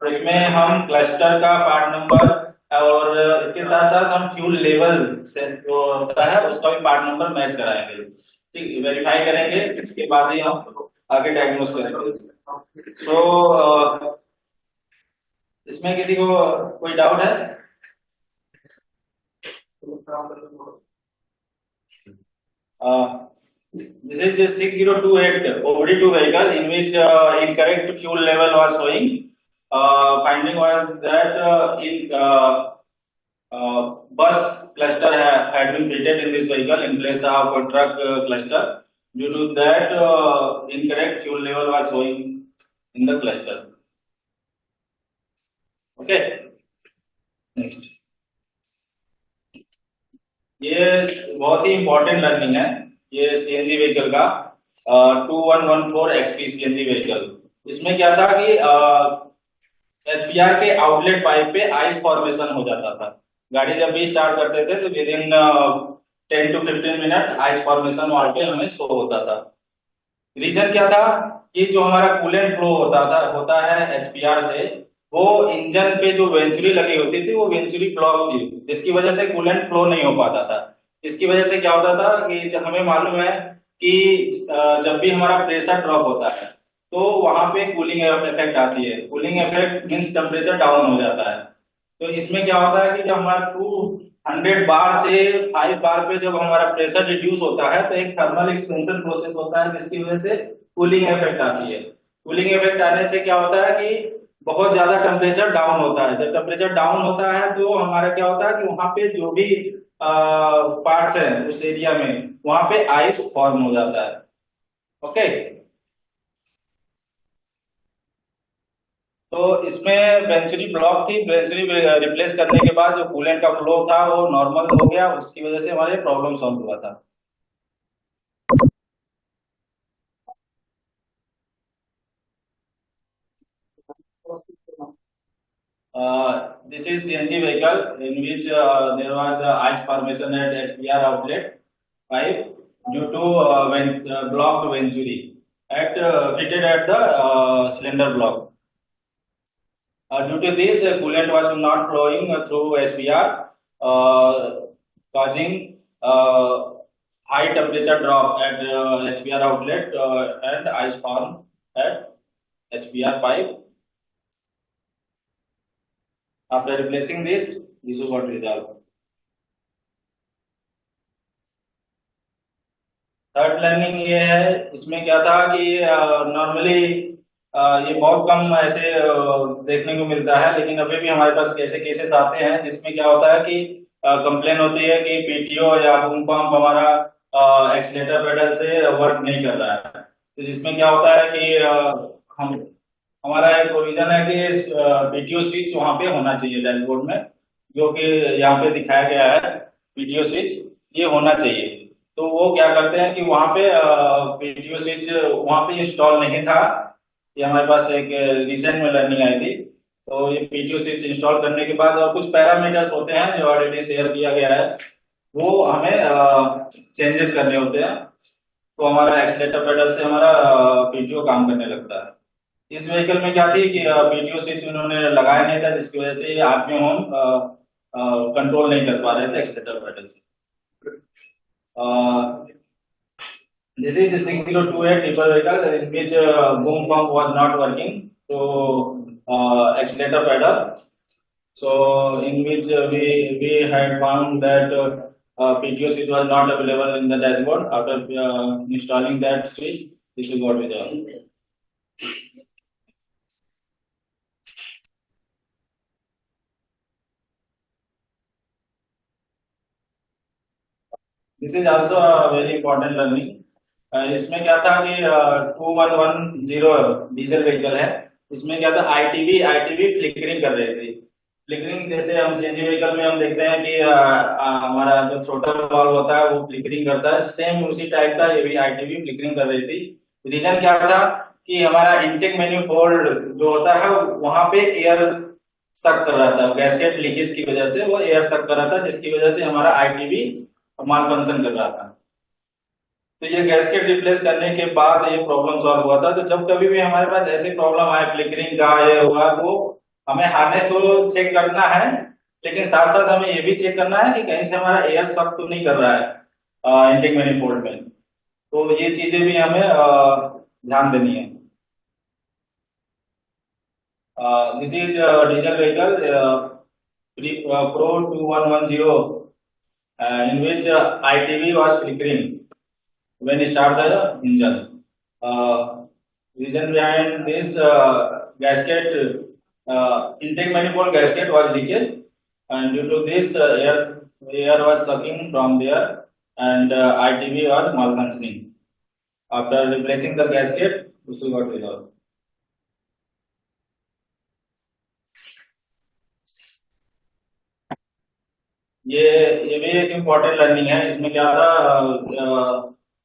इसमें हम क्लस्टर का पार्ट नंबर और इसके साथ साथ हम फ्यूल लेवल से जो होता है उसका भी पार्ट नंबर मैच कराएंगे। ठीक, वेरीफाई करेंगे, इसके बाद ही हम आगे डायग्नोस करेंगे। इसमें किसी को कोई डाउट है? This is 6028 OD2 vehicle in which incorrect fuel level was showing. Finding was that in bus cluster had been fitted in this vehicle in place of a truck cluster. Due to that, incorrect fuel level was showing in the cluster. Okay. Next. ये बहुत ही important learning है, ये CNG vehicle का 2114 XP CNG vehicle. इसमें क्या था कि एचपीआर के आउटलेट पाइप पे आइस फॉर्मेशन हो जाता था। गाड़ी जब भी स्टार्ट करते थे तो with in 10 to 15 minute ice formation वहां पे हमें शो होता था। रीजन क्या था कि जो हमारा कूलेंट फ्लो होता है एचपीआर से, वो इंजन पे जो वेंचुरी लगी होती थी वो वेंचुरी ब्लॉक थी, जिसकी वजह से कूलेंट फ्लो नहीं हो पाता था। इसकी वजह से क्या होता था कि हमें मालूम है कि जब भी हमारा प्रेशर ड्रॉप होता है तो वहां पे कूलिंग इफेक्ट आती है। Cooling effect means temperature down हो जाता है। तो इसमें क्या होता है कि जब हमारा 200 बार से 5 बार पे जब हमारा प्रेशर रिड्यूस होता है तो एक थर्मल एक्सपेंशन प्रोसेस होता है, जिसकी वजह से कूलिंग इफेक्ट आती है। कूलिंग इफेक्ट आने से क्या होता है कि बहुत ज्यादा टेम्परेचर डाउन होता है। जब टेम्परेचर डाउन होता है तो हमारा क्या होता है कि वहां पे जो भी पार्ट्स है उस एरिया में वहां पे आइस फॉर्म हो जाता है। ओके। तो इसमें वेंचुरी ब्लॉक थी, वेंचुरी रिप्लेस करने के बाद जो कूलेंट का फ्लो था वो नॉर्मल हो गया, उसकी वजह से हमारे प्रॉब्लम सॉल्व हुआ था। This is CNG vehicle in which there was ice formation at HPR outlet pipe due to blocked venturi at fitted at the cylinder block. Due to this, coolant was not flowing through SPR, causing high temperature drop at HPR outlet and ice form at HPR pipe. After replacing this, issue got resolved. Third learning ये है, इसमें क्या था कि normally ये बहुत कम ऐसे देखने को मिलता है, लेकिन अभी भी हमारे पास ऐसे केसेस आते हैं जिसमें क्या होता है कि कंप्लेन होती है कि पीटीओ या बूम पंप हमारा एक्सीलेटर पेडल से वर्क नहीं कर रहा है। तो जिसमें क्या होता है कि हम हमारा एक प्रोविजन है कि पीटीओ स्विच वहां पे होना चाहिए डैशबोर्ड में, जो कि यहाँ पे दिखाया गया है। पीटीओ स्विच ये होना चाहिए। तो वो क्या करते हैं कि वहां पे पीटीओ स्विच वहां पे इंस्टॉल नहीं था। ये हमारे पास एक रिसेंट में लर्निंग आई थी। तो ये पीटीओ स्विच इंस्टॉल करने के बाद कुछ पैरामीटर्स होते हैं जो ऑलरेडी शेयर किया गया है, वो हमें चेंजेस करने होते हैं। तो हमारा एक्सीलेटर पेडल से हमारा पीटीओ काम करने लगता है। इस व्हीकल में क्या थी कि पीटीओ स्विच उन्होंने लगाया नहीं था, जिसकी वजह से आरपीएम हम कंट्रोल नहीं कर पा रहे थे एक्सीलेटर पेडल से। This is the 6028 tipper vehicle in which boom pump was not working, so accelerator pedal. So in which we had found that PTO switch was not available in the dashboard. After installing that switch, this is what we done. This is also a very important learning. इसमें क्या था कि 2110 diesel vehicle है। इसमें क्या था, ITV ITV flickering कर रही थी। फ्लिकरिंग जैसे हम सीएनजी व्हीकल में हम देखते हैं कि हमारा जो छोटा वाल्व होता है वो फ्लिकरिंग करता है, सेम उसी टाइप का ये भी आईटीवी फ्लिकरिंग कर रही थी। रीजन क्या था कि हमारा इनटेक मैन्यूफोल्ड जो होता है वहां पे एयर सक कर रहा था, गैसकेट लीकेज की वजह से वो एयर सक कर रहा था, जिसकी वजह से हमारा आईटीवी माल फंक्शन कर रहा था। तो ये गैसकेट रिप्लेस करने के बाद ये प्रॉब्लम सॉल्व हुआ था। तो जब कभी भी हमारे पास ऐसी प्रॉब्लम आए फ्लिकरिंग का ये हुआ, तो हमें हार्नेस तो चेक करना है, लेकिन साथ साथ हमें ये भी चेक करना है कि कहीं से हमारा एयर सक तो नहीं कर रहा है इंटेक मैनिफोल्ड में। तो ये चीजें भी हमें ध्यान देनी है। This is diesel vehicle Pro 2110, in which ITV was flickering when start the engine. Reason behind this gasket, intake manifold gasket was leakage, and due to this air was sucking from there, and ITV was malfunctioning. After replacing the gasket, issue got resolved. ये ये भी एक important learning है। इसमें क्या था,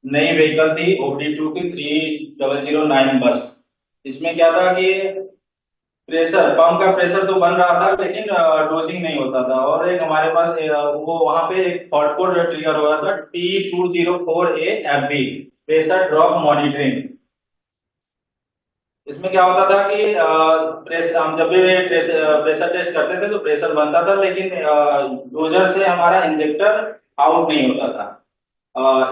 नई vehicle थी OBD2 की 3009 बस। इसमें क्या था कि प्रेशर, पंप का प्रेशर तो बन रहा था, लेकिन डोजिंग नहीं होता था। और एक हमारे पास वो वहां पे एक फॉल्ट कोड ट्रिगर हो रहा था, T204A-FB, प्रेशर ड्रॉप मॉनिटरिंग। इसमें क्या होता था कि हम जब भी प्रेशर टेस्ट करते थे तो प्रेशर बनता था, लेकिन डोजर से हमारा इंजेक्टर आउट नहीं होता था।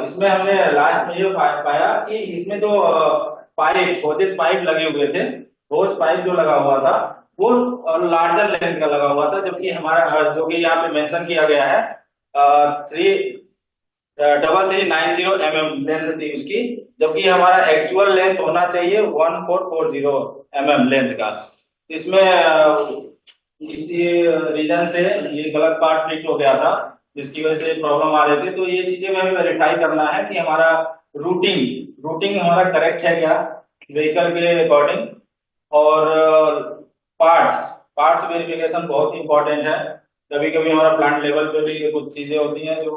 इसमें हमने लास्ट में ये पाया कि इसमें जो पाइप, होजेस पाइप लगे हुए थे, होज पाइप जो लगा हुआ था वो लार्जर लेंथ का लगा हुआ था, जबकि हमारा जो कि यहाँ पे मेंशन किया गया है 3390 लेंथ थी उसकी, जबकि हमारा एक्चुअल लेंथ होना चाहिए 1440 लेंथ का। इसमें इसी रीजन से ये गलत पार्ट फिट हो गया था, जिसकी वजह से प्रॉब्लम आ रही थी। तो ये चीजें हमें वेरीफाई करना है कि हमारा रूटिंग रूटिंग हमारा करेक्ट है क्या व्हीकल के अकॉर्डिंग। और पार्ट्स पार्ट्स वेरिफिकेशन बहुत इंपॉर्टेंट है। कभी कभी हमारा प्लांट लेवल पे भी कुछ चीजें होती हैं जो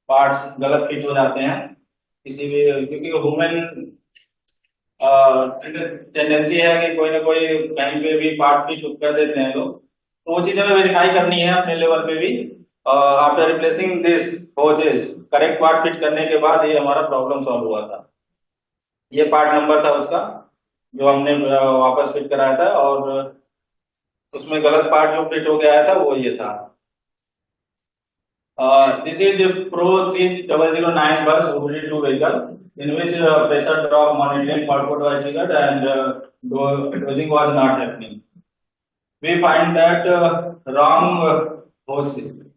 पार्ट्स गलत फिट हो जाते हैं किसी भी, क्योंकि ह्यूमन टेंडेंसी है कि कोई ना कोई कहीं पे भी पार्ट फिट कर देते हैं लोग। तो वो चीजें हमें वेरीफाई करनी है अपने लेवल पे भी। After replacing this hoses, correct part fit करने के बाद ये हमारा प्रॉब्लम सॉल्व हुआ था। ये पार्ट नंबर था उसका जो हमने वापस फिट कराया था, और उसमें गलत पार्ट जो फिट हो गया था वो ये था। This is a Pro 3009 bus OBD2 vehicle in which pressure drop monitoring fault code was triggered and dosing was not happening. We find that wrong hose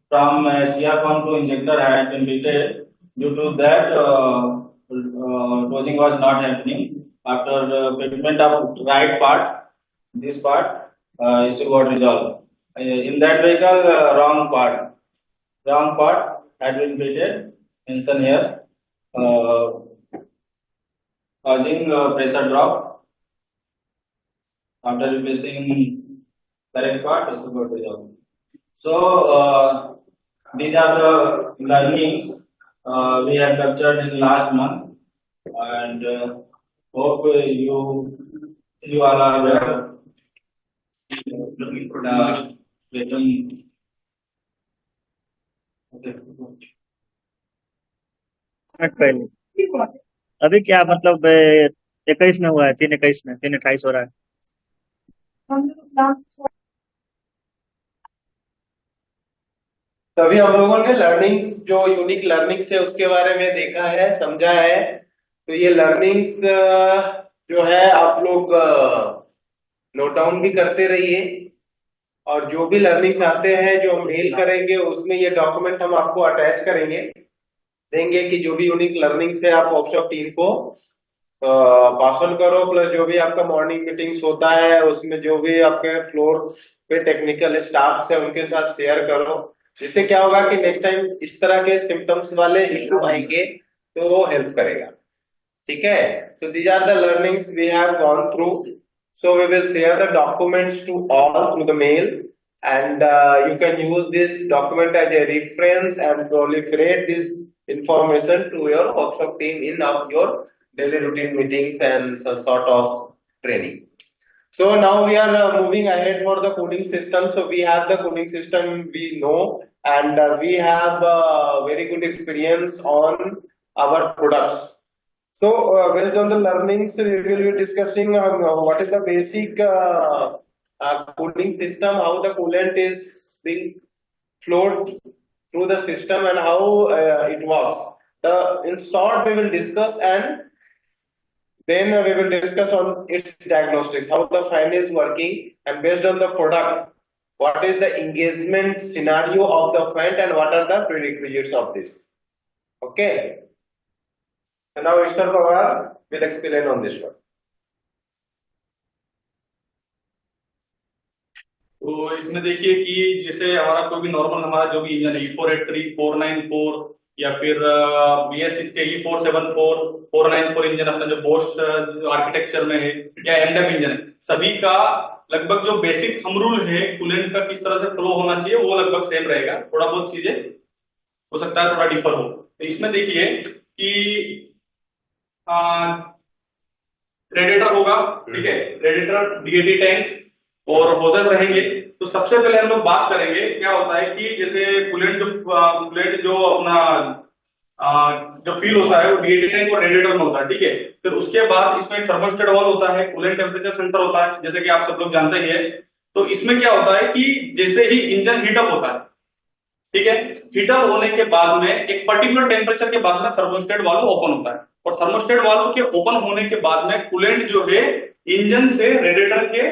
from CR pump to injector had been fitted. Due to that, dosing was not happening. After fitment of right part, this part issue got resolved. In that vehicle, wrong part had been fitted. Mention here, uh, causing pressure drop. After replacing correct part, issue got resolved. So these are the learnings we have captured in last month, and hope you all are getting. Okay. Minute पहले अभी क्या मतलब 21 में हुआ है, 3/21 में, 3/28 हो रहा है। तभी हम लोगों ने लर्निंग्स, जो यूनिक लर्निंग्स है उसके बारे में देखा है, समझा है। तो ये लर्निंग्स जो है आप लोग नोट डाउन भी करते रहिए, और जो भी लर्निंग्स आते हैं जो हम मेल करेंगे उसमें ये डॉक्यूमेंट हम आपको अटैच करेंगे, देंगे कि जो भी यूनिक लर्निंग्स है आप वर्कशॉप टीम को पास ऑन करो। प्लस जो भी आपका मॉर्निंग मीटिंग्स होता है उसमें जो भी आपके फ्लोर पे टेक्निकल स्टाफ है उनके साथ शेयर करो, जिससे क्या होगा कि नेक्स्ट टाइम इस तरह के सिम्टम्स वाले इश्यू आएंगे तो वो हेल्प करेगा। ठीक है, so these are the learnings we have gone through. So we will share the documents to all through the mail, and you can use this document as a reference and proliferate this information to your workshop team in of your daily routine meetings and some sort of training. So now we are moving ahead for the cooling system. So we have the cooling system we know, and we have very good experience on our products. So based on the learnings, we will be discussing what is the basic cooling system, how the coolant is being flowed through the system and how it works. In short, we will discuss, and then we will discuss on its diagnostics, how the fan is working, and based on the product, what is the engagement scenario of the fan and what are the prerequisites of this. Okay. And now Mr. Pawar will explain on this one. तो इसमें देखिए कि जैसे हमारा कोई भी normal हमारा जो भी इंजन है E483, 494 या फिर BS6 के E474, 494 इंजन अपना जो बोश आर्किटेक्चर में है या एमडीएफ इंजन है, सभी का लगभग जो बेसिक थंब रूल है कूलेंट का किस तरह से फ्लो होना चाहिए वो लगभग सेम रहेगा। थोड़ा बहुत चीजें हो सकता है थोड़ा डिफर हो। तो इसमें देखिए कि रेडिएटर होगा, ठीक है, रेडिएटर, डीएटी टैंक और होजर रहेंगे। तो सबसे पहले हम लोग बात करेंगे क्या होता है कि जैसे कूलेंट जो अपना जो फील होता है वो डीएटी टैंक और रेडिएटर में होता है, ठीक है। फिर उसके बाद इसमें थर्मोस्टेट वाल्व होता है, कूलेंट टेम्परेचर सेंसर होता है, जैसे कि आप सब लोग जानते ही है। तो इसमें क्या होता है कि जैसे ही इंजन हीटअप होता है, ठीक है, हीटअप होने के बाद में एक पर्टिकुलर टेम्परेचर के बाद में थर्मोस्टेट वाल्व ओपन होता है और थर्मोस्टेट वाल्व के ओपन होने के बाद में कूलेंट जो है इंजन से रेडिएटर के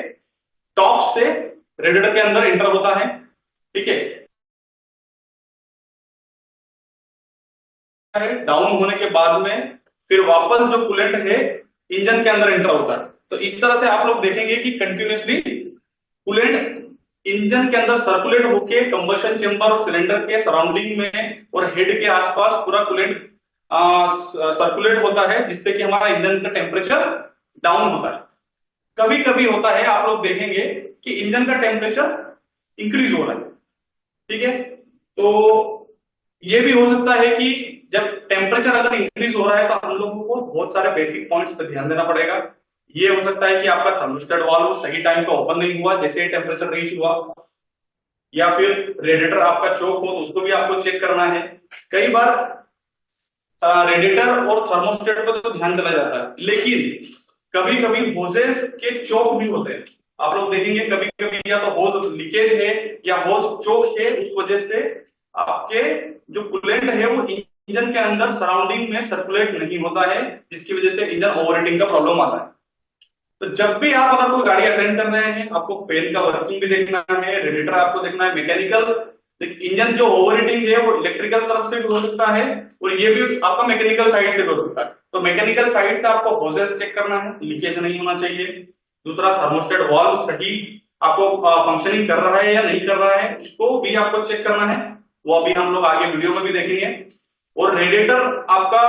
टॉप से रेडिएटर के अंदर इंटर होता है, ठीक है। डाउन होने के बाद में फिर वापस जो कूलेंट है इंजन के अंदर इंटर होता है। तो इस तरह से आप लोग देखेंगे कि कंटिन्यूअसली कूलेंट इंजन के अंदर सर्कुलेट होके कंबशन चेंबर और सिलेंडर के सराउंडिंग में और हेड के आसपास पूरा कूलेंट सर्कुलेट होता है, जिससे कि हमारा इंजन का टेम्परेचर डाउन होता है। कभी कभी होता है आप लोग देखेंगे कि इंजन का टेम्परेचर इंक्रीज हो रहा है, ठीक है। तो ये भी हो सकता है कि जब टेम्परेचर अगर इंक्रीज हो रहा है तो हम लोगों को बहुत सारे बेसिक पॉइंट्स पर ध्यान देना पड़ेगा। ये हो सकता है कि आपका थर्मोस्टेट वाल्व सही टाइम पे ओपन नहीं हुआ जैसे टेम्परेचर रीच हुआ, या फिर रेडिएटर आपका चोक हो तो उसको भी आपको चेक करना है। कई बार रेडिएटर और थर्मोस्टेट पर तो ध्यान चला जाता है, लेकिन कभी कभी होजेस के चोक भी होते हैं। आप लोग देखेंगे कभी कभी या तो होज लीकेज है या होज चोक है, उस वजह से आपके जो कूलेंट है वो इंजन के अंदर सराउंडिंग में सर्कुलेट नहीं होता है, जिसकी वजह से इंजन ओवरहीटिंग का प्रॉब्लम आता है। तो जब भी आप अगर कोई गाड़ी अटेंड कर रहे हैं, आपको फैन का वर्किंग भी देखना है, रेडिएटर आपको देखना है, मैकेनिकल इंजन जो ओवरहीटिंग है वो इलेक्ट्रिकल तरफ से भी हो सकता है और ये भी आपका मैकेनिकल साइड से भी हो सकता है। तो मैकेनिकल साइड से आपको होजेस चेक करना है, लीकेज नहीं होना चाहिए। दूसरा, थर्मोस्टेट वाल्व सही आपको फंक्शनिंग कर रहा है या नहीं कर रहा है, उसको भी आपको चेक करना है, वो अभी हम लोग आगे वीडियो में भी देखेंगे। और रेडिएटर आपका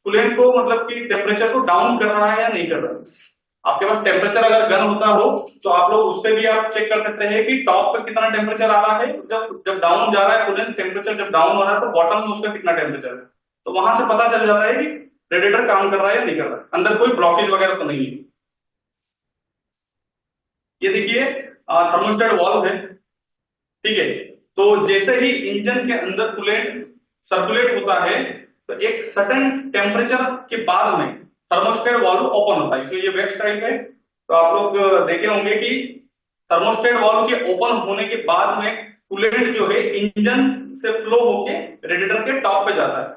कूलेंट को मतलब कि टेम्परेचर को डाउन कर रहा है या नहीं कर रहा है। आपके पास टेम्परेचर अगर गन होता हो तो आप लोग उससे भी आप चेक कर सकते हैं कि टॉप पे कितना टेम्परेचर आ रहा है, जब डाउन जा रहा है कूलेंट टेम्परेचर, जब डाउन हो रहा है तो बॉटम में उसका कितना टेम्परेचर है। तो वहां से पता चल जाता है कि रेडिएटर काम कर रहा है या नहीं कर रहा है, अंदर कोई ब्लॉकेज वगैरह तो नहीं है। ये देखिए थर्मोस्टेट वाल्व है, ठीक है। तो जैसे ही इंजन के अंदर कूलेंट सर्कुलेट होता है तो एक सर्टेन टेम्परेचर के बाद में थर्मोस्टेट वाल्व ओपन होता है। इसलिए ये वेब टाइप है, तो आप लोग देखे होंगे कि थर्मोस्टेट वाल्व के ओपन होने के बाद में कूलेंट जो है इंजन से फ्लो होके रेडिएटर के टॉप पे जाता है।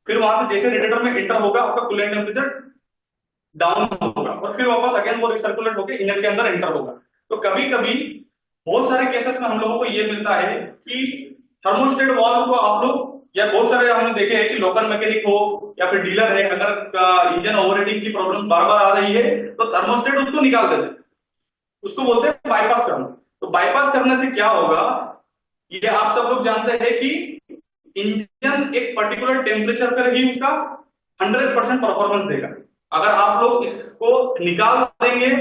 फिर वहां से जैसे रेडिएटर में एंटर होगा आपका कूलेंट टेम्परेचर डाउन होगा और फिर वापस अगेन वो रिसर्कुलेट होकर इंजन के अंदर एंटर होगा। तो कभी कभी बहुत सारे केसेस में हम लोगों को ये मिलता है कि थर्मोस्टेट वाल्व को आप लोग, या बहुत सारे हमने देखे हैं कि लोकल मैकेनिक हो या फिर डीलर है, अगर इंजन ओवरहीटिंग की प्रॉब्लम बार बार आ रही है तो थर्मोस्टेट उसको निकाल देते हैं, उसको बोलते हैं बाईपास करना। तो बाईपास करने से क्या होगा, ये आप सब लोग जानते हैं कि इंजन एक पर्टिकुलर टेम्परेचर पर ही उसका 100% परफॉर्मेंस देगा। अगर आप लोग इसको निकाल देंगे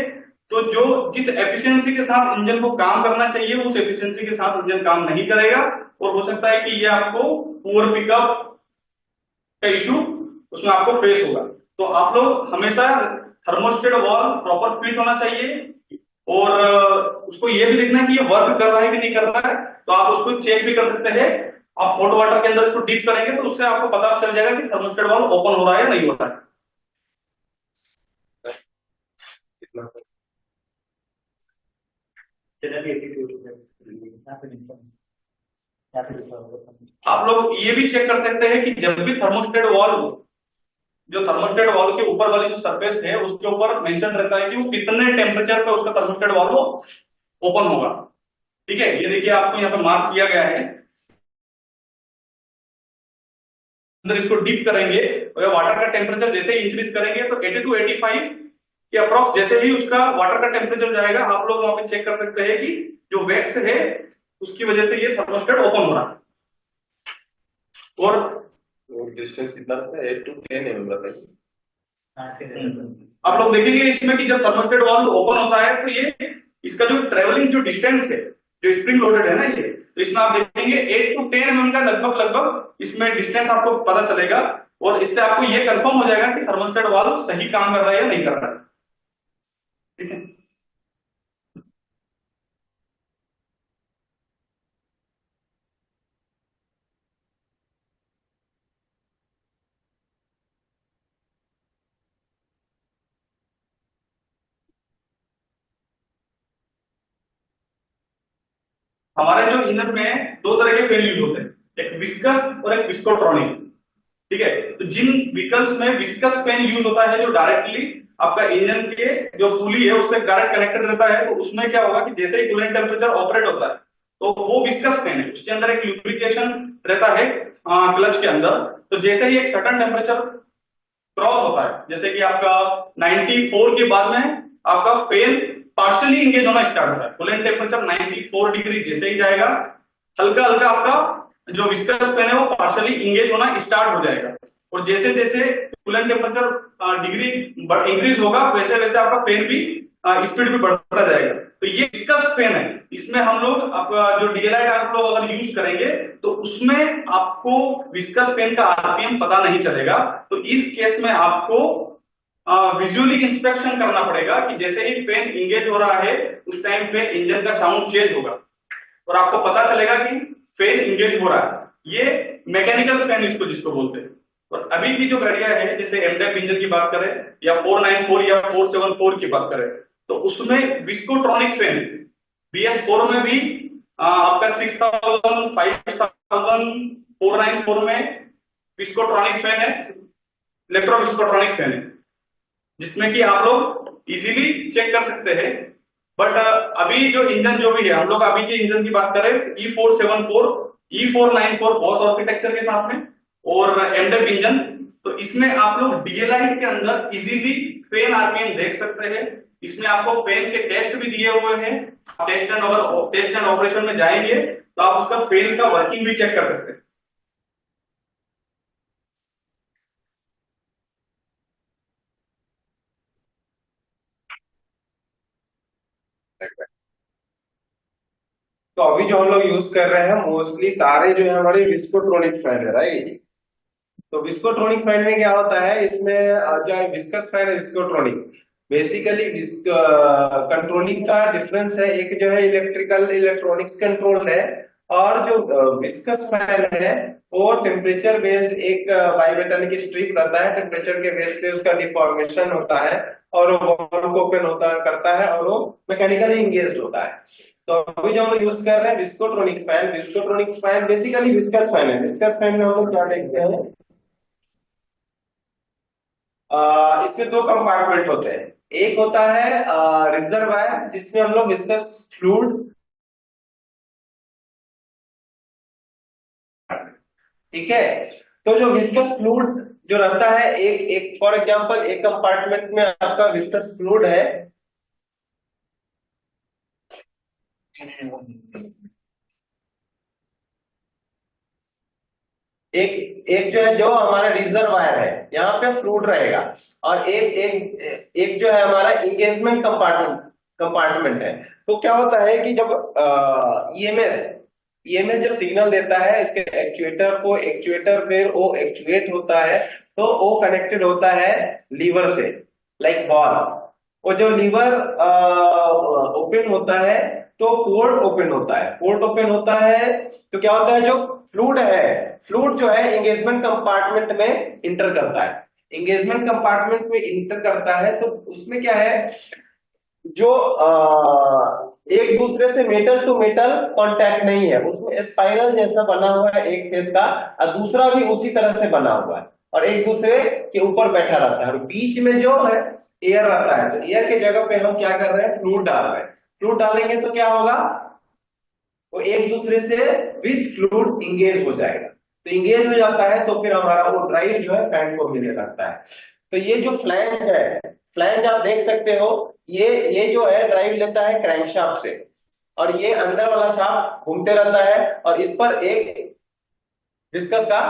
तो जो जिस एफिशिएंसी के साथ इंजन को काम करना चाहिए उस एफिशिएंसी के साथ इंजन काम नहीं करेगा और हो सकता है कि ये आपको पुअर पिकअप का इशू उसमें आपको फेस होगा। तो आप लोग हमेशा थर्मोस्टेट वाल्व प्रॉपर फिट होना चाहिए और उसको ये भी देखना है कि ये वर्क कर रहा है कि नहीं कर रहा है। तो आप उसको चेक भी कर सकते हैं, आप हॉट वाटर के अंदर इसको डीप करेंगे तो उससे आपको पता चल जाएगा कि थर्मोस्टेट वाल्व ओपन हो रहा है या नहीं हो रहा है। जनरली एटीट्यूड यहाँ पे नहीं समझ, यहाँ पे लिखा होगा। आप लोग ये भी चेक कर सकते हैं कि जब भी थर्मोस्टेट वाल्व, जो थर्मोस्टेट वाल्व के ऊपर वाली जो सरफेस है उसके ऊपर मेंशन रहता है कि वो कितने टेम्परेचर पे उसका थर्मोस्टेट वाल्व ओपन होगा। ठीक है, ये देखिए आपको यहाँ पे मार्क किया गया है। अंदर इसको डीप करेंगे और वाटर का टेम्परेचर जैसे ही इंक्रीज करेंगे तो 80 to 85 के अप्रॉक्स जैसे ही उसका वाटर का टेम्परेचर जाएगा, आप लोग वहां पे चेक कर सकते हैं कि जो वैक्स है उसकी वजह से ये थर्मोस्टेट ओपन हो रहा है। और डिस्टेंस कितना रहता है? 8 to 10 mm बताइए। हाँ से आप लोग देखेंगे इसमें कि जब थर्मोस्टेट वाल्व ओपन होता है तो ये इसका जो ट्रेवलिंग जो डिस्टेंस है, जो स्प्रिंग लोडेड है ना ये, तो इसमें आप देखेंगे 8 to 10 mm का लगभग इसमें डिस्टेंस आपको पता चलेगा और इससे आपको ये कंफर्म हो जाएगा कि थर्मोस्टेट वाल्व सही काम कर रहा है या नहीं कर रहा है। ठीक है, हमारे जो इंजन में दो तरह के फैन यूज होते हैं, एक विस्कस और एक विस्कोट्रॉनिक। ठीक है, तो जिन व्हीकल्स में विस्कस फैन यूज होता है जो डायरेक्टली आपका इंजन के जो पुली है उससे डायरेक्ट कनेक्टेड रहता है, तो उसमें क्या होगा कि जैसे ही कूलेंट टेम्परेचर ऑपरेट होता है तो वो विस्कस फैन है, उसके अंदर एक लुब्रिकेशन रहता है क्लच के अंदर। तो जैसे ही एक सर्टेन टेम्परेचर क्रॉस होता है, जैसे कि आपका 94 के बाद में आपका फैन पार्शियली इंगेज होना स्टार्ट होता है। कूलेंट टेम्परेचर 94 डिग्री जैसे ही जाएगा, हल्का हल्का आपका जो विस्कस फैन है वो पार्शियली इंगेज होना स्टार्ट हो जाएगा। और जैसे जैसे कूलेंट टेम्परेचर डिग्री इंक्रीज होगा वैसे वैसे आपका फैन भी स्पीड भी बढ़ता जाएगा। तो ये विस्कस फैन है, इसमें हम लोग आपका जो डीएलआई आप लोग अगर यूज करेंगे तो उसमें आपको विस्कस फैन का आरपीएम पता नहीं चलेगा। तो इस केस में आपको विजुअली इंस्पेक्शन करना पड़ेगा कि जैसे ही फैन इंगेज हो रहा है उस टाइम पे इंजन का साउंड चेंज होगा और आपको पता चलेगा कि फैन इंगेज हो रहा है। ये मैकेनिकल फैन इसको जिसको बोलते हैं। और अभी की जो गाड़ियां हैं जैसे एमडेफ इंजन की बात करें या 494 या 474 की बात करें तो उसमें विस्कोट्रॉनिक फैन, BS4 में भी आपका 6000 5000 494 में विस्कोट्रॉनिक फैन है, इलेक्ट्रो विस्कोट्रॉनिक फैन है, जिसमें कि आप लोग इजीली चेक कर सकते हैं। बट अभी जो इंजन जो भी है, हम लोग अभी के इंजन की बात करें E474 E494 बॉस आर्किटेक्चर के साथ में और एमडेफ इंजन, तो इसमें आप लोग डीएलआई के अंदर इजीली फैन आरपीएम देख सकते हैं। इसमें आपको फैन के टेस्ट भी दिए हुए हैं, टेस्ट एंड ऑपरेशन में जाएंगे तो आप उसका फैन का वर्किंग भी चेक कर सकते हैं। तो अभी जो हम लोग यूज कर रहे हैं मोस्टली सारे जो है हमारे विस्कोट्रॉनिक फैन है, राइट। तो विस्कोट्रॉनिक फैन में क्या होता है, इसमें जो है विस्कस फैन है विस्कोट्रॉनिक, बेसिकली कंट्रोलिंग का डिफरेंस है। एक जो है इलेक्ट्रॉनिक्स कंट्रोल है और जो विस्कस फैन है वो टेम्परेचर बेस्ड एक बाइमेटालिक स्ट्रिप रहता है, टेम्परेचर के बेस पे उसका डिफॉर्मेशन होता है और वो ओपन होता करता है और वो मैकेनिकली इंगेज्ड होता है। तो अभी जो हम लोग यूज कर रहे हैं विस्कोट्रॉनिक फैन बेसिकली विस्कस फैन है। विस्कस फैन में हम लोग क्या देखते हैं, इसमें दो कंपार्टमेंट होते हैं। एक होता है रिजर्वायर जिसमें हम लोग विस्कस फ्लूइड, ठीक है। तो जो विस्कस फ्लूइड जो रहता है एक फॉर एग्जांपल एक कंपार्टमेंट में आपका विस्कस फ्लूइड है, एक जो है जो हमारा रिजर्वायर है यहाँ पे फ्लूइड रहेगा और एक जो है हमारा इंगेजमेंट कंपार्टमेंट है। तो क्या होता है कि जब ईएमएस जब सिग्नल देता है इसके एक्चुएटर को, एक्चुएटर फिर वो एक्चुएट होता है तो वो कनेक्टेड होता है लीवर से, लाइक बॉल। वो जो लीवर ओपन होता है तो पोर्ट ओपन होता है, पोर्ट ओपन होता है तो क्या होता है, जो फ्लूइड जो है एंगेजमेंट कंपार्टमेंट में इंटर करता है। एंगेजमेंट कंपार्टमेंट में इंटर करता है तो उसमें क्या है, जो एक दूसरे से मेटल टू मेटल कांटेक्ट नहीं है, उसमें स्पाइरल जैसा बना हुआ है एक फेस का, और दूसरा भी उसी तरह से बना हुआ है और एक दूसरे के ऊपर बैठा रहता है, और बीच में जो है एयर रहता है। तो एयर के जगह पे हम क्या कर रहे हैं, फ्लूइड डाल रहे हैं। फ्लूइड डालेंगे तो क्या होगा, वो एक दूसरे से विद फ्लूइड इंगेज हो जाएगा। तो इंगेज हो जाता है तो फिर हमारा वो ड्राइव जो है फैन को मिलने लगता है। तो ये जो फ्लैंज है, फ्लैंज आप देख सकते हो, ये जो है ड्राइव लेता है क्रैंकशाफ्ट से, और ये अंदर वाला शाफ्ट घूमते रहता है, और इस पर एक विस्कस का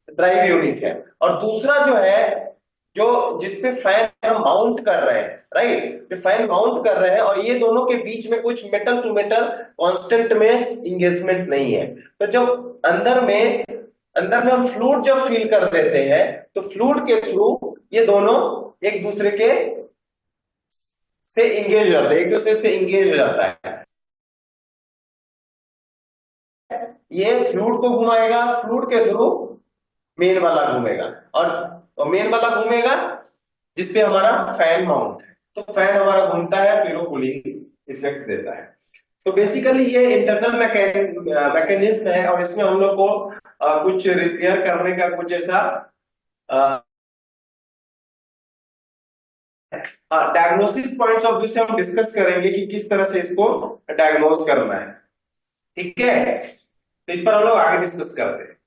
ड्राइव यूनिट है। और दूसरा जो है, जो जिसपे फैन हम माउंट कर रहे हैं, राइट, जो फैन माउंट कर रहे हैं, और ये दोनों के बीच में कुछ मेटल टू मेटल कांस्टेंट में इंगेजमेंट नहीं है। तो जब अंदर में हम फ्लूइड जब फील कर देते हैं, तो फ्लूइड के थ्रू ये दोनों एक दूसरे के से इंगेज हो जाते हैं, एक दूसरे से इंगेज हो जाता है। ये फ्लूइड को घुमाएगा, फ्लूइड के थ्रू मेन वाला घूमेगा, और मेन वाला घूमेगा जिसपे हमारा फैन माउंट है। तो फैन हमारा घूमता है, फिर वो कूलिंग इफेक्ट देता है। तो बेसिकली ये इंटरनल मैकेनिज्म है, और इसमें हम लोग को कुछ रिपेयर करने का कुछ ऐसा डायग्नोसिस पॉइंट्स ऑफ व्यू से हम डिस्कस करेंगे कि किस तरह से इसको डायग्नोस करना है। ठीक है, तो इस पर हम लोग आगे डिस्कस करते हैं।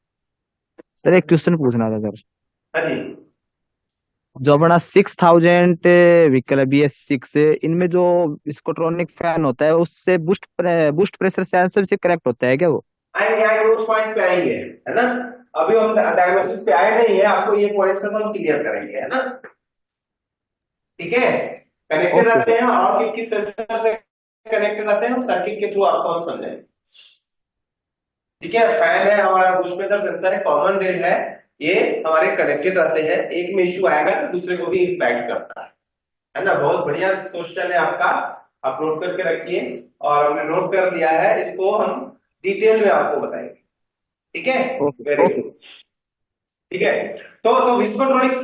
सर एक क्वेश्चन पूछना था सर। हाँ जी, जो अपना 6000 व्हीकल है BS6, इनमें जो स्कोट्रॉनिक फैन होता है उससे बूस्ट प्रेशर सेंसर से कनेक्ट होता है क्या वो? आएंगे उस पॉइंट पे आएंगे, है ना। अभी हम डायग्नोसिस पे आए नहीं है, आपको ये पॉइंट सब हम क्लियर करेंगे, है ना। ठीक है, कनेक्टेड रहते हैं, और किस किस सेंसर से कनेक्टेड रहते हैं हम सर्किट के थ्रू आपको हम समझाएंगे। ठीक है, फैन है हमारा, बूस्ट प्रेशर सेंसर है, कॉमन रेल है, ये हमारे कनेक्टेड रहते हैं। एक में इश्यू आएगा तो दूसरे को भी इंपैक्ट करता है ना। बहुत बढ़िया क्वेश्चन है आपका, आप नोट करके रखिए, और हमने नोट कर लिया है, इसको हम डिटेल में आपको बताएंगे। ठीक है, वेरी गुड। ठीक है, तो विस्कोट्रॉनिक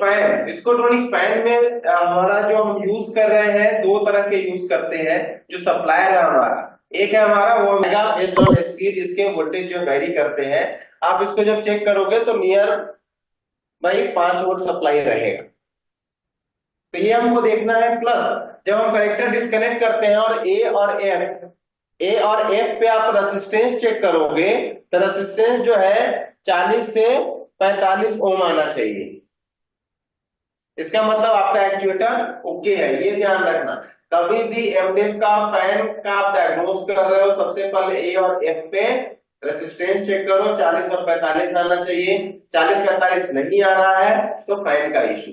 फैन में हमारा जो हम यूज कर रहे हैं, दो तरह के यूज करते हैं। जो सप्लायर है हमारा, एक है हमारा वो बेस्ड ऑन स्पीड, इसके वोल्टेज जो वेरी करते हैं। आप इसको जब चेक करोगे तो नियर भाई 5 वोल्ट सप्लाई रहेगा। तो ये हमको देखना है। प्लस जब हम कनेक्टर डिस्कनेक्ट करते हैं और ए और एफ पे आप रेसिस्टेंस चेक करोगे, तो रेसिस्टेंस जो है 40 से 45 ओम आना चाहिए। इसका मतलब आपका एक्चुएटर ओके है, ये ध्यान रखना। कभी भी एमडीएफ का फैन का आप डायग्नोस कर रहे हो, सबसे पहले ए और एफ पे रेसिस्टेंस चेक करो, 40 और 45 आना चाहिए। 40-45 नहीं आ रहा है तो फैन का इशू,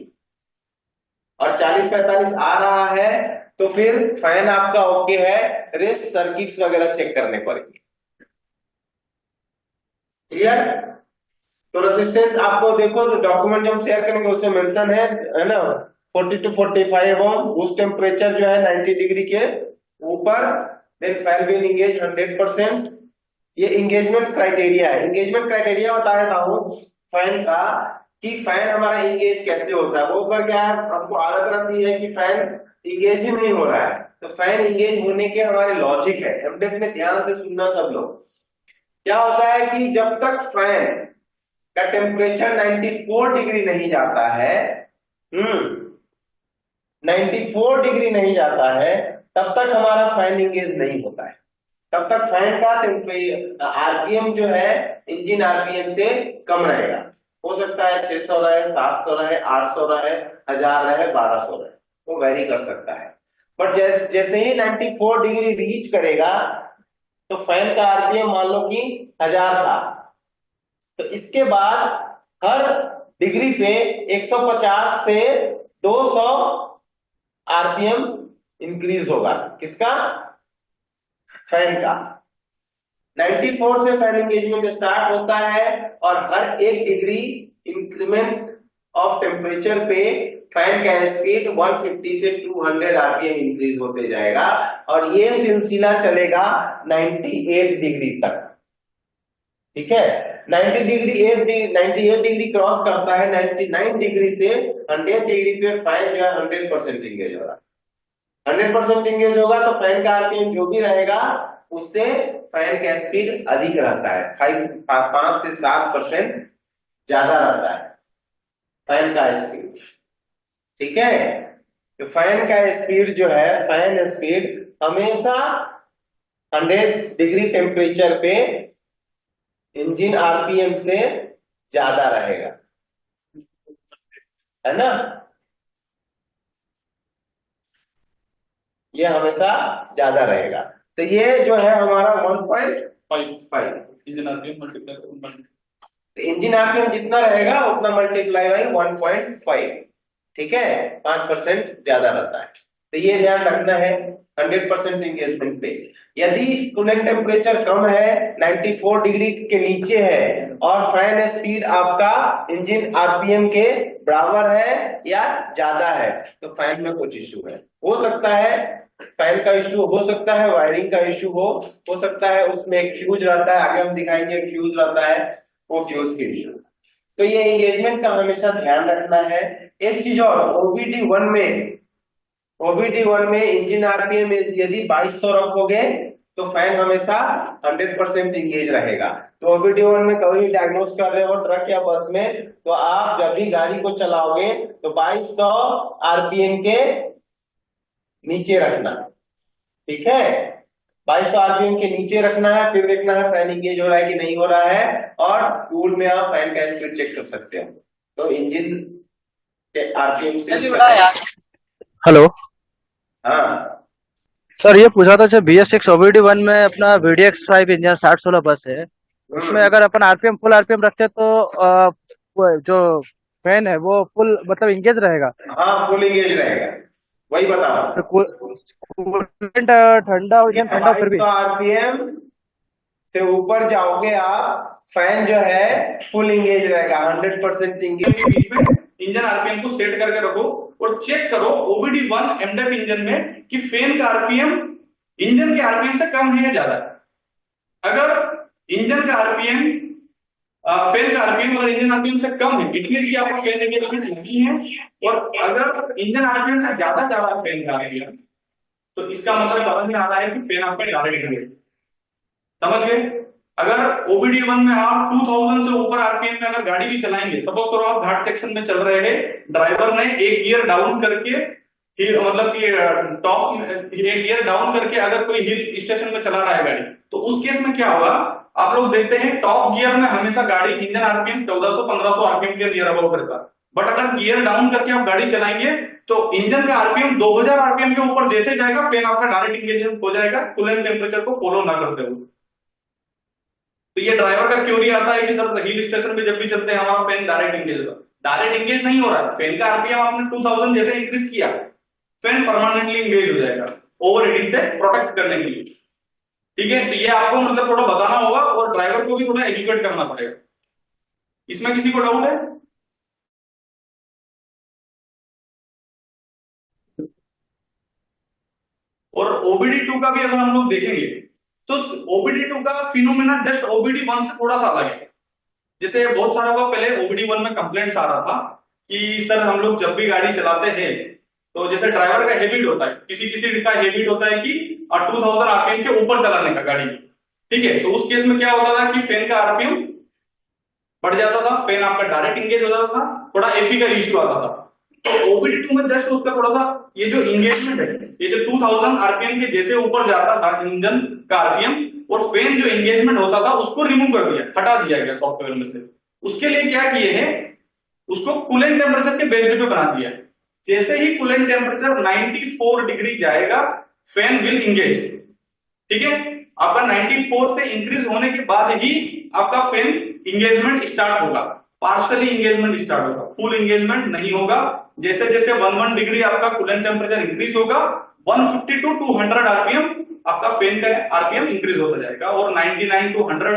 और 40-45 आ रहा है तो फिर फैन आपका ओके है, रेस्ट सर्किट्स वगैरह चेक करने पड़ेंगे। क्लियर? तो रेसिस्टेंस आपको देखो, तो डॉक्यूमेंट जो हम शेयर करेंगे उससे मेंशन है ना, 40 to 45 ओम। उस टेम्परेचर जो है 90 डिग्री के ऊपर, देन फैन विल एंगेज 100%। ये एंगेजमेंट क्राइटेरिया है। एंगेजमेंट क्राइटेरिया बता देता हूं फैन का, कि फैन हमारा एंगेज कैसे होता है। वो ऊपर क्या है, हमको आदत रहती है कि फैन एंगेज ही नहीं हो रहा है, तो फैन एंगेज होने के हमारे लॉजिक है। एमडेफ में ध्यान से सुनना सब लोग। क्या होता है कि जब तक फैन का टेम्परेचर 94 डिग्री नहीं जाता है, 94 डिग्री नहीं जाता है, तब तक हमारा फैन एंगेज नहीं होता है। तब तक फैन का आरपीएम जो है इंजन आरपीएम से कम रहेगा। हो सकता है 600 रहे, 700 रहे, 800 रहे, 1000 रहे, 1200 रहे, वो वेरी कर सकता है। बट जैसे ही 94 डिग्री रीच करेगा तो फैन का आरपीएम मान लो कि 1000 था, तो इसके बाद हर डिग्री पे 150 से 200 आरपीएम इंक्रीज होगा। किसका? फैन का। 94 से फैन एंगेजमेंट स्टार्ट होता है, और हर 1 डिग्री इंक्रीमेंट ऑफ टेम्परेचर पे फैन का स्पीड 150 से 200 आरपीएम इंक्रीज होते जाएगा, और ये सिलसिला चलेगा 98 डिग्री तक। ठीक है, 98 डिग्री क्रॉस करता है, 99 डिग्री से 100 डिग्री पे फैन जो है 100% एंगेज हो रहा है। 100% इंगेज होगा तो फैन का आरपीएम जो भी रहेगा उससे फैन का स्पीड अधिक रहता है, 5 से 7% ज्यादा रहता है फैन का स्पीड। ठीक है, तो फैन का स्पीड जो है, फैन स्पीड हमेशा 100 डिग्री टेम्परेचर पे इंजन आरपीएम से ज्यादा रहेगा, है ना। ये हमेशा ज्यादा रहेगा। तो ये जो है हमारा 1.5 engine RPM multiply, engine RPM जितना रहेगा उतना मल्टीप्लाई बाई 1.5। ठीक है, 5% ज्यादा रहता है। तो ये ध्यान रखना है 100% इंगेजमेंट पे। यदि कूलेंट टेम्परेचर कम है, 94 डिग्री के नीचे है और फैन स्पीड आपका इंजन आरपीएम के बराबर है या ज्यादा है, तो फैन में कुछ इश्यू है। हो सकता है फैन का इश्यू, हो सकता है वायरिंग का इश्यू हो सकता है उसमें एक फ्यूज रहता है, आगे हम दिखाएंगे फ्यूज रहता है, वो फ्यूज के इश्यू। तो ये एंगेजमेंट का हमेशा ध्यान रखना है। एक चीज और, ओबीडी1 में इंजन आरपीएम यदि 2200 रखोगे तो फैन हमेशा 100% इंगेज रहेगा। तो ओबीडी1 में कभी भी डायग्नोस कर रहे हो ट्रक या बस में, तो आप जब भी गाड़ी को चलाओगे तो 2200 आरपीएम के नीचे रखना। ठीक है, 2200 आरपीएम के नीचे रखना है, फिर देखना है फैन इंगेज हो रहा है कि नहीं हो रहा है, और टूल में आप फैन का स्पीड चेक कर सकते हो। तो इंजन के आरपीएम से हेलो हाँ सर, ये पूछा था, जब BS6 OBD1 में अपना VDX5 इंजन 6016 बस है, उसमें अगर अपन आरपीएम फुल आरपीएम रखते हैं तो वो जो फैन है वो फुल मतलब इंगेज रहेगा। हाँ, फुल इंगेज रहेगा, वही बता रहा हूँ। तो कूलेंट ठंडा हो जाए, ठंडा फिर भी 2200 आरपीएम से ऊपर जाओगे आप, फैन जो है फुल इंगेज रहेगा, 100% इंगेज। के बीच में इंजन आरपीएम को सेट करके रखो और चेक करो OBD1 एमडेफ इंजन में कि फैन का आरपीएम इंजन के आरपीएम से कम है या ज्यादा। अगर इंजन का आरपीएम फैन का आरपीएम अगर इंजन आरपीएम से कम है, इट मींस कि आपका फैन एंगेजमेंट नहीं है। और अगर इंजन आरपीएम से ज्यादा जा रहा है फैन का आरपीएम, तो इसका मतलब समझ में आ रहा है कि फैन आपका डायरेक्ट इंगेज। समझ गए। अगर OBD1 में आप 2000 से ऊपर आरपीएम में अगर गाड़ी भी चलाएंगे, सपोज करो आप घाट सेक्शन में चल रहे हैं, ड्राइवर ने एक गियर डाउन करके मतलब कि टॉप एक गियर डाउन करके अगर कोई हिल स्टेशन में चला रहा है गाड़ी, तो उस केस में क्या होगा, आप लोग देखते हैं टॉप गियर में हमेशा गाड़ी इंजन आरपीएम 1400-1500 आरपीएम के नियर अबाउट करता है। बट अगर गियर डाउन करके आप गाड़ी चलाएंगे तो इंजन का आरपीएम 2000 आरपीएम के ऊपर जैसे जाएगा, फैन आपका डायरेक्ट इंगेज हो जाएगा कूलेंट टेम्परेचर को फॉलो ना करते हुए। तो ये ड्राइवर का क्यूरी आता है कि सर हिल स्टेशन पे जब भी चलते हैं हमारा फैन डायरेक्ट इंगेज होगा। डायरेक्ट इंगेज नहीं हो रहा है, फैन का आरपीएम आपने 2000 जैसे इंक्रीज किया, फैन परमानेंटली इंगेज हो जाएगा ओवर हीटिंग से प्रोटेक्ट करने के लिए। ठीक है, तो ये आपको मतलब थोड़ा बताना होगा और ड्राइवर को भी थोड़ा एजुकेट करना पड़ेगा। इसमें किसी को डाउट है? और OBD2 का भी अगर हम लोग देखेंगे तो OBD2 का फिनोमेना जस्ट OBD1 से थोड़ा सा अलग है। जैसे बहुत सारा हुआ पहले OBD1 में कंप्लेंट्स आ रहा था कि सर हम लोग जब भी गाड़ी चलाते हैं तो जैसे ड्राइवर का हैबिट होता है, किसी किसी का हैबिट होता है कि 2000 आरपीएम के ऊपर चलाने का गाड़ी। ठीक है, तो उस केस में क्या होता था कि फैन का आरपीएम बढ़ जाता था, फैन आपका डायरेक्ट इंगेज हो जाता था, थोड़ा एफी का इश्यू आता था। तो OBD2 में जस्ट उसका थोड़ा सा ये जो इंगेजमेंट है, ये जो 2000 आरपीएम के जैसे ऊपर जाता था इंजन का आरपीएम, और फैन जो एंगेजमेंट होता था उसको रिमूव कर दिया, हटा दिया गया सॉफ्टवेयर में से। उसके लिए क्या किए हैं, उसको कूलेंट टेम्परेचर के बेस्ड पे बना दिया। जैसे ही कूलेंट टेम्परेचर 94 डिग्री जाएगा, फैन विल इंगेज। ठीक है, आपका 94 से इंक्रीज होने के बाद ही आपका फैन इंगेजमेंट स्टार्ट होगा, पार्शियली इंगेजमेंट स्टार्ट होगा, फुल इंगेजमेंट नहीं होगा। जैसे जैसे 11 डिग्री आपका कूलेंट टेम्परेचर इंक्रीज होगा, 150 to 200 आरपीएम आपका फैन का आरपीएम इंक्रीज होता जाएगा, और 99 to 100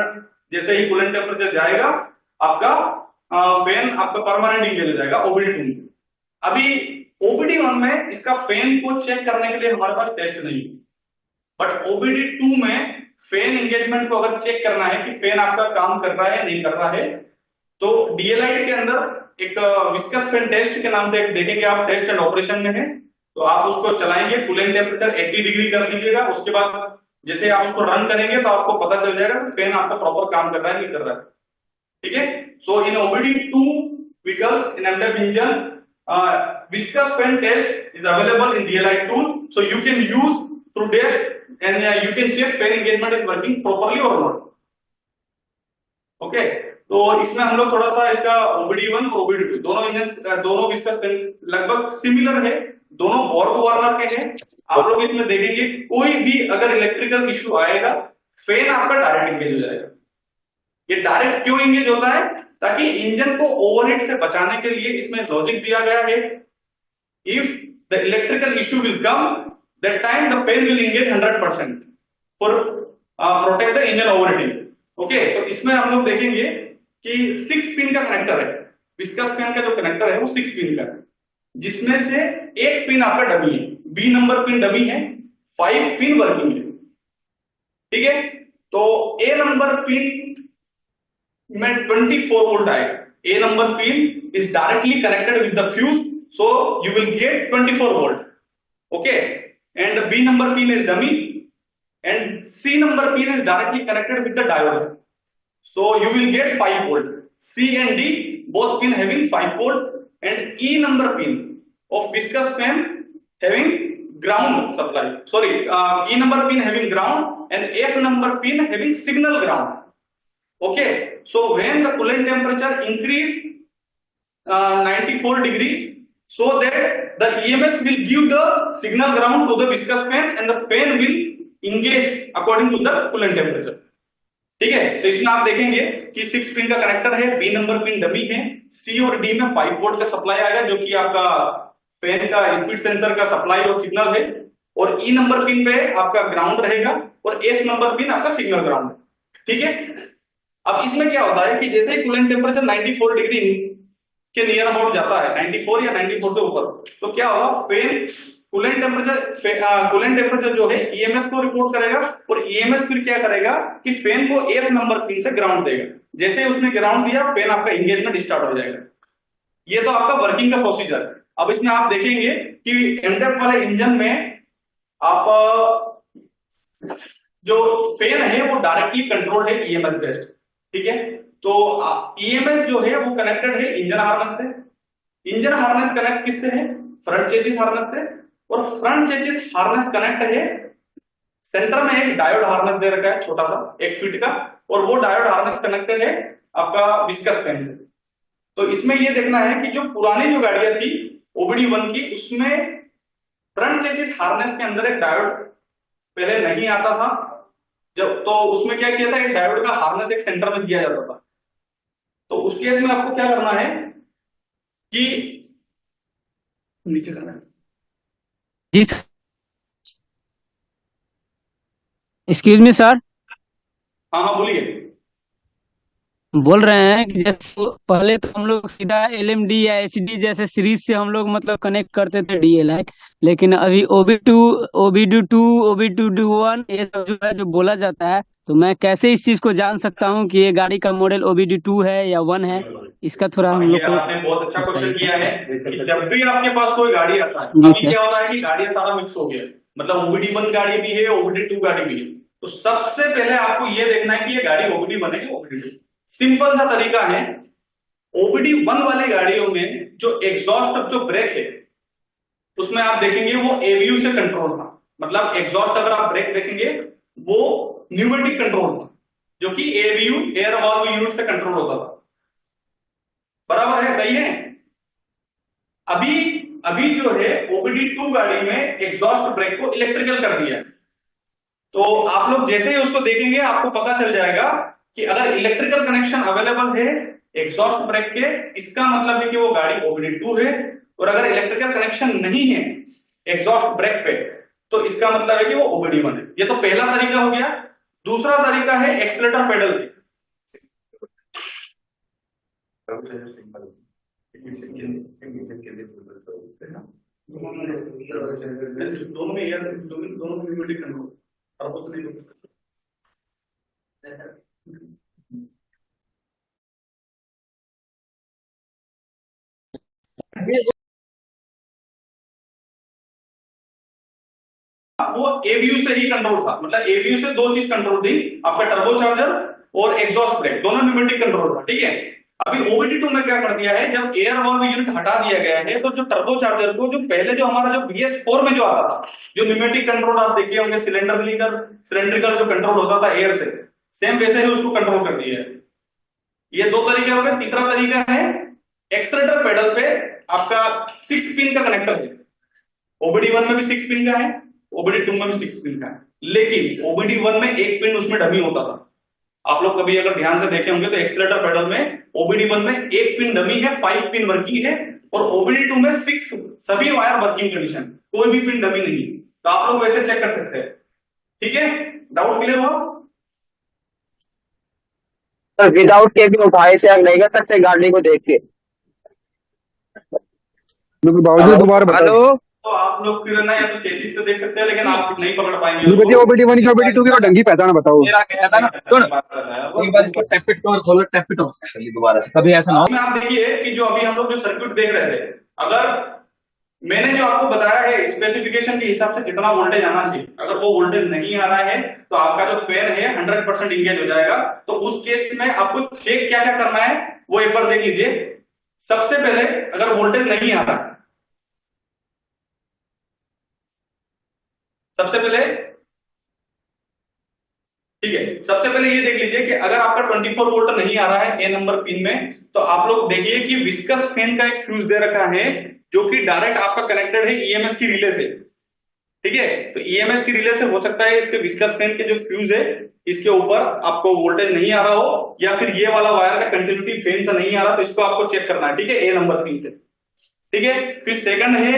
जैसे ही कूलेंट टेम्परेचर जाएगा आपका फैन आपका परमानेंट इंगेज हो जाएगा OBD2 में। अभी OBD1 में इसका फैन को चेक करने के लिए हमारे पास टेस्ट नहीं है, बट OBD2 में फैन एंगेजमेंट को अगर चेक करना है कि फैन आपका काम कर रहा है नहीं कर रहा है, तो DLIT के अंदर एक विस्कस फैन टेस्ट के नाम से एक देखेंगे आप, टेस्ट एंड ऑपरेशन में है, तो आप उसको चलाएंगे, कूलेंट टेम्परेचर 80 डिग्री कर दीजिएगा। उसके बाद जैसे आप उसको रन करेंगे तो आपको पता चल जाएगा कि फैन आपका प्रॉपर काम कर रहा है नहीं कर रहा है। ठीक है, सो इन OBD2 vehicles in MDEF engine, viscous fan test is available in DLI tool, so you can use through test and you can check fan engagement is working properly or not. Okay, तो इसमें हम लोग थोड़ा सा इसका OBD1 और OBD2 दोनों engine दोनों विस्कस फैन लगभग सिमिलर है, दोनों बॉर्ग वार्नर के हैं। आप लोग इसमें देखेंगे कोई भी अगर इलेक्ट्रिकल इश्यू आएगा फैन आपका डायरेक्ट एंगेज हो जाएगा। ये डायरेक्ट क्यों एंगेज होता है? ताकि इंजन को ओवरहीट से बचाने के लिए इसमें लॉजिक दिया गया है, if the electrical issue will come that time the fan will engage 100% for protect the engine overheating. Okay, तो इसमें हम लोग देखेंगे कि 6 पिन का कनेक्टर है, विस्कस फैन का जो कनेक्टर है वो 6 पिन का है, जिसमें से एक पिन आपका डमी है, बी नंबर पिन डमी है, 5 पिन वर्किंग है। ठीक है, तो ए नंबर पिन में 24 वोल्ट आएगा। A number pin is directly connected with the fuse, so you will get 24 volt. Okay, and B number pin is dummy and C number pin is directly connected with the diode, so you will get 5 volt. C and D both pin having 5 volt, and E number pin of viscous fan having ground supply, sorry, E number pin having ground and F number pin having signal ground. Okay, so when the coolant temperature increase 94 degree, so that the EMS will give the signal ground to the viscous fan and the fan will engage according to the coolant temperature. ठीक है, तो इसमें आप देखेंगे कि 6 pin का connector है, B number pin dummy है, सी और डी में 5 वोल्ट का सप्लाई आएगा जो कि आपका फैन का स्पीड सेंसर का सप्लाई और सिग्नल है, और ई नंबर पिन पे आपका ग्राउंड रहेगा और एफ नंबर पिन आपका सिग्नल ग्राउंड। ठीक है, अब इसमें क्या होता है कि जैसे ही कूलेंट टेम्परेचर 94 डिग्री के नियर अबाउट जाता है, 94 या 94 से ऊपर, तो क्या होगा, फैन कूलेंट टेम्परेचर जो है ईएमएस को रिपोर्ट करेगा, और ईएमएस फिर क्या करेगा कि फैन को एफ नंबर पिन से ग्राउंड देगा। जैसे ही उसने ग्राउंड दिया, फैन आपका एंगेजमेंट स्टार्ट हो जाएगा। ये तो आपका वर्किंग का प्रोसीजर। अब इसमें आप देखेंगे कि एमडेफ वाले इंजन में आप जो फैन है वो डायरेक्टली कंट्रोल्ड है ईएमएस बेस्ड। ठीक है, तो ईएमएस जो है वो कनेक्टेड है इंजन हार्नेस से। इंजन हार्नेस कनेक्ट किससे है? फ्रंट चेसिस हार्नेस से, और फ्रंट चेसिस हार्नेस कनेक्ट है, सेंटर में एक डायोड हार्नेस दे रखा है छोटा सा 1 फीट का, और वो डायोड हार्नेस कनेक्टेड है आपका विस्कस फैन से। तो इसमें ये देखना है कि जो पुरानी जो गाड़ियां थी OBD1 की, उसमें फ्रंट चेसिस हार्नेस के अंदर एक डायोड पहले नहीं आता था, जब तो उसमें क्या किया था, एक डायोड का हार्नेस एक सेंटर में दिया जाता था। तो उस केस में आपको क्या करना है कि नीचे करना है। जी, एक्सक्यूज मी सर, हाँ हाँ बोलिए। बोल रहे हैं कि जैसे पहले तो हम लोग सीधा LMD या HD जैसे सीरीज से हम लोग मतलब कनेक्ट करते थे DLI, लेकिन अभी OBD2 OBD1 ये सब जो है जो बोला जाता है, तो मैं कैसे इस चीज को जान सकता हूँ कि ये गाड़ी का मॉडल OBD2 है या 1 है? इसका थोड़ा हम लोग ये को आपने बहुत अच्छा क्वेश्चन किया है कि जब भी आपके पास कोई गाड़ी आता है, जी अभी सर। क्या हो रहा है कि गाड़ियां सारा मिक्स हो गया, मतलब OBD1 गाड़ी भी है, OBD2 गाड़ी भी है। तो सबसे पहले आपको ये देखना है कि ये गाड़ी OBD1 है कि OBD2। सिंपल सा तरीका है, OBD1 वाली गाड़ियों में जो एग्जॉस्ट जो ब्रेक है उसमें आप देखेंगे वो ABU से कंट्रोल था, मतलब एग्जॉस्ट अगर आप ब्रेक देखेंगे वो न्यूमेटिक कंट्रोल था, जो कि ABU एयर वाल्व यूनिट से कंट्रोल होता था। बराबर है, सही है। अभी जो है OBD2 गाड़ी में एग्जॉस्ट ब्रेक को इलेक्ट्रिकल कर दिया है। तो आप लोग जैसे ही उसको देखेंगे आपको पता चल जाएगा कि अगर इलेक्ट्रिकल कनेक्शन अवेलेबल है एग्जॉस्ट ब्रेक के, इसका मतलब है कि वो गाड़ी OBD2 है, और अगर इलेक्ट्रिकल कनेक्शन नहीं है एग्जॉस्ट ब्रेक पे, तो इसका मतलब है कि वो OBD1 है। ये तो पहला तरीका हो गया। दूसरा तरीका है एक्सीलरेटर पेडल। दोनों में एयर दोनों में न्यूमेटिक कंट्रोल। वो एबीयू से ही कंट्रोल था, मतलब एबीयू से दो चीज कंट्रोल थी, आपका टर्बोचार्जर और एग्जॉस्ट ब्रेक, दोनों न्यूमेटिक कंट्रोल था, ठीक है। अभी OBD2 में क्या कर दिया है, जब एयर वाल्व यूनिट हटा दिया गया है, तो जो टर्बोचार्जर को जो पहले जो हमारा जो BS4 में जो आता था, जो न्यूमेटिक कंट्रोल आप देखे होंगे, सिलेंड्रिकल जो कंट्रोल होता था एयर से, सेम वैसे ही उसको कंट्रोल कर दिया है। ये दो तरीके हो गए। तीसरा तरीका है एक्सलेटर पेडल पे आपका 6 पिन का कनेक्टर है। OBD1 में भी 6 पिन का है, OBD2 में भी 6 पिन का है, लेकिन OBD1 में एक पिन उसमें डमी होता था। आप लोग कभी अगर ध्यान से देखे होंगे तो एक्सलेटर पेडल में OBD1 में एक पिन डमी है, 5 पिन वर्किंग है, और OBD2 में 6 सभी वायर वर्किंग कंडीशन, कोई भी पिन डमी नहीं। तो आप लोग वैसे चेक कर सकते हैं, ठीक है। डाउट क्लियर हुआ? सर विदाउट केबल उठाए से आप नहीं कर सकते गाड़ी को देख के? बाबूजी दोबारा बताओ। तो आप लोग फिर ना या तो चेसिस से देख सकते हैं, लेकिन आप नहीं पकड़ पाएंगे मुझे OBD1 की OBD2 की ढंगी पहचान बताओ। मेरा कहना था ना, सुन एक बार इसको टैप इट और खोलो, टैप इट कर ली दोबारा से, कभी ऐसा ना हो। आप देखिए कि जो अभी हम लोग जो सर्किट देख रहे थे, अगर मैंने जो आपको बताया है स्पेसिफिकेशन के हिसाब से जितना वोल्टेज आना चाहिए, अगर वो वोल्टेज नहीं आ रहा है तो आपका जो फैन है 100% इंगेज हो जाएगा। तो उस केस में आपको चेक क्या क्या करना है वो एक बार देख लीजिए। सबसे पहले अगर वोल्टेज नहीं आ रहा, सबसे पहले ठीक है, सबसे पहले ये देख लीजिए कि अगर आपका 24 वोल्ट नहीं आ रहा है A नंबर पिन में, तो आप लोग देखिए कि विस्कस फैन का एक फ्यूज दे रखा है जो कि डायरेक्ट आपका कनेक्टेड है EMS की रिले से, ठीक है। तो EMS की रिले से हो सकता है इसके विस्कस फैन के जो फ्यूज है इसके ऊपर आपको वोल्टेज नहीं आ रहा हो, या फिर ये वाला वायर का कंटिन्यूटी फैन से नहीं आ रहा, तो इसको आपको चेक करना है, ठीक है, A नंबर पिन से, ठीक है। फिर सेकंड है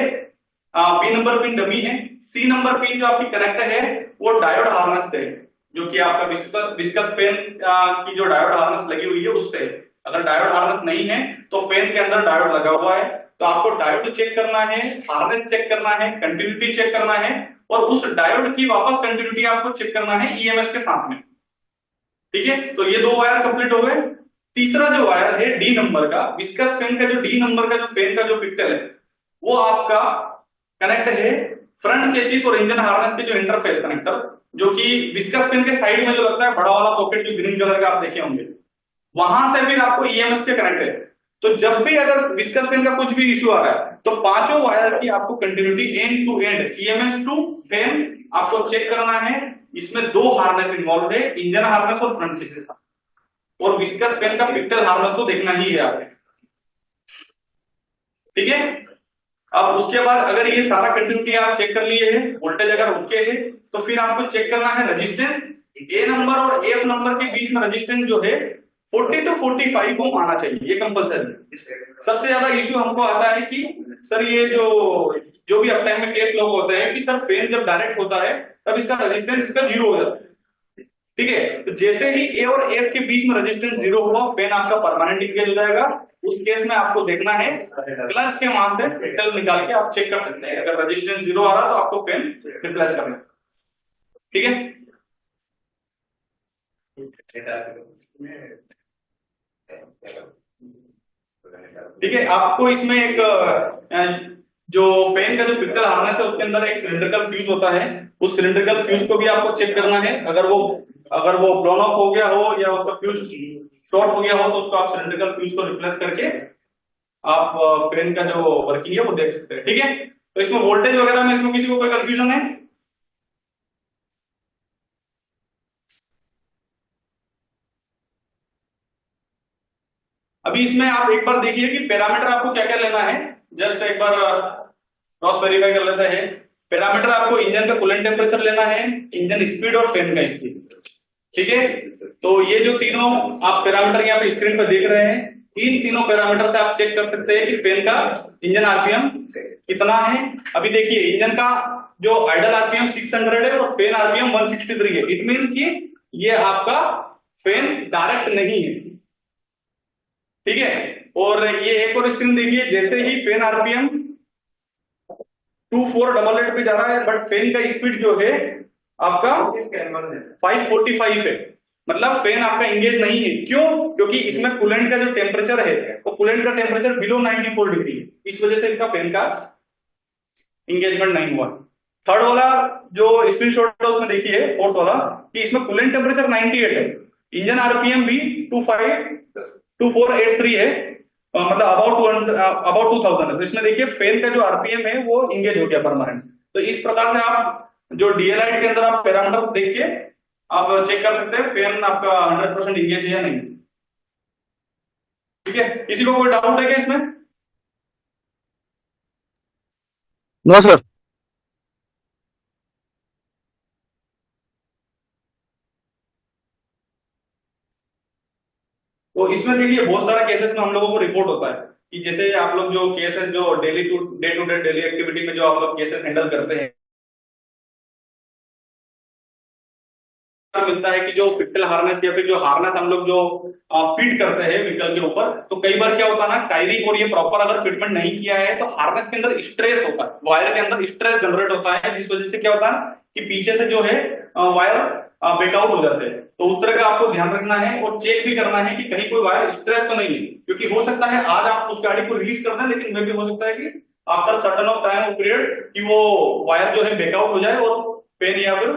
B नंबर पिन डमी है। C नंबर पिन जो आपकी कनेक्ट है वो डायोड हार्नेस से है, जो कि आपका विस्कस फैन की जो डायोड हार्नेस लगी हुई है उससे। अगर डायोड हार्नेस नहीं है तो फैन के अंदर डायोड लगा हुआ है, तो आपको डायोड चेक करना है, हार्नेस चेक करना है, कंटिन्यूटी चेक करना है, और उस डायोड की वापस कंटिन्यूटी आपको चेक करना है EMS के साथ में, ठीक है। तो ये दो वायर कंप्लीट हो गए। तीसरा जो वायर है D नंबर का, विस्कस फैन का जो D नंबर का जो फैन का जो पिक्टल है वो आपका कनेक्ट है फ्रंट चेसिस और इंजन हार्नेस के जो इंटरफेस कनेक्टर, जो कि विस्कस फैन के साइड में जो लगता है बड़ा वाला पॉकेट जो ग्रीन कलर का आप देखे होंगे, वहां से फिर आपको EMS के कनेक्ट है। तो जब भी अगर विस्कस फैन का कुछ भी इश्यू आ रहा है तो पांचों वायर की आपको continuity end to end EMS to fan आपको चेक करना है। इसमें दो हार्नेस इन्वॉल्व है, इंजन हार्नेस और फ्रंट चेसिस का, और विस्कस फैन का पिक्टल हार्नेस तो देखना ही है आपने, ठीक है। अब उसके बाद अगर ये सारा कंटिन्यूटी आप चेक कर लिए हैं, वोल्टेज अगर ओके है, तो फिर आपको चेक करना है रेजिस्टेंस। A नंबर और F नंबर के बीच में रेजिस्टेंस जो है 40 to 45 ओम आना चाहिए, ये कंपलसरी। सबसे ज्यादा इश्यू हमको आता है कि सर ये जो भी अप टाइम में केस लोग होते हैं कि सर फैन जब डायरेक्ट होता है तब इसका रेजिस्टेंस इसका 0 हो जाता है, ठीक है। तो जैसे ही A और F के बीच में रेजिस्टेंस 0 हुआ, फैन आपका परमानेंट इंगेज हो जाएगा। उस केस में आपको देखना है क्लच के वहां से पिक्टल निकाल के आप चेक कर सकते हैं। अगर रेजिस्टेंस 0 आ रहा तो आपको फैन रिप्लेस करना है, ठीक है। ठीक है, आपको इसमें एक जो फैन का जो पिक्टल हार्नेस है उसके अंदर एक सिलिंड्रिकल फ्यूज होता है, उस सिलिंड्रिकल फ्यूज को भी आपको चेक करना है। अगर वो ब्लोन ऑफ हो गया हो या उसका फ्यूज शॉर्ट हो गया हो तो उसको आप सिलिंड्रिकल फ्यूज को रिप्लेस करके आप फैन का जो वर्किंग है वो देख सकते हैं, ठीक है। तो इसमें वोल्टेज वगैरह में इसमें किसी को कोई कंफ्यूजन है? अभी इसमें आप एक बार देखिए कि पैरामीटर आपको क्या क्या लेना है, जस्ट एक बार क्रॉस वेरीफाई कर लेते हैं। पैरामीटर आपको इंजन का कूलेंट टेम्परेचर लेना है, इंजन स्पीड और फैन का स्पीड, ठीक है। तो ये जो तीनों आप पैरामीटर यहाँ पे स्क्रीन पर देख रहे हैं, इन तीनों पैरामीटर से आप चेक कर सकते हैं कि फैन का इंजन आरपीएम कितना है। अभी देखिए इंजन का जो आइडल आरपीएम 600 है और फैन आरपीएम 163 है। इट मीन्स कि ये आपका फैन डायरेक्ट नहीं है, ठीक है। और ये एक और स्क्रीन देखिए, जैसे ही फैन आरपीएम 2488 पे जा रहा है, बट फैन का स्पीड जो है आपका 545 है, मतलब फैन आपका इंगेज नहीं है। क्यों? क्योंकि इसमें कूलेंट का जो टेम्परेचर है वो कूलेंट का टेम्परेचर बिलो 94 डिग्री है, इस वजह से इसका फैन का इंगेजमेंट नहीं हुआ, थर्ड वाला जो स्क्रीनशॉट है उसमें देखिए, फोर्थ वाला, कि इसमें कूलेंट टेम्परेचर 98 है, इंजन आरपीएम भी 2483 है, मतलब अबाउट 2000 है। तो इसमें देखिए फैन का जो आरपीएम है वो इंगेज हो गया परमानेंट। तो इस प्रकार से आप जो डीएलाइट के अंदर आप पैरामीटर देख के आप चेक कर सकते हैं फैन आपका 100% इंगेज है या नहीं। ठीक है, किसी को कोई डाउट है क्या इसमें? No sir. तो इसमें देखिए बहुत सारा केसेस में हम लोगों को रिपोर्ट होता है कि जैसे आप लोग जो केसेस जो टू डे डेली एक्टिविटी में जो आप लोग केसेस हैंडल करते हैं, मिलता है कि जो पिक्टल हार्नेस या फिर जो हार्नेस हम लोग जो फिट करते हैं व्हीकल के ऊपर, तो कई बार क्या होता है ना, टायरिंग और ये प्रॉपर अगर फिटमेंट नहीं किया है तो हार्नेस के अंदर स्ट्रेस होता है, वायर के अंदर स्ट्रेस जनरेट होता है, जिस वजह से क्या होता है कि पीछे से जो है वायर ब्रेकआउट हो जाते हैं। तो उस तरह का आपको ध्यान रखना है और चेक भी करना है कि कहीं कोई वायर स्ट्रेस तो नहीं है, क्योंकि हो सकता है आज आप उस गाड़ी को रिलीज कर दें, लेकिन मे भी हो सकता है कि after certain of time period कि वो वायर जो है ब्रेकआउट हो जाए और पेन या फिर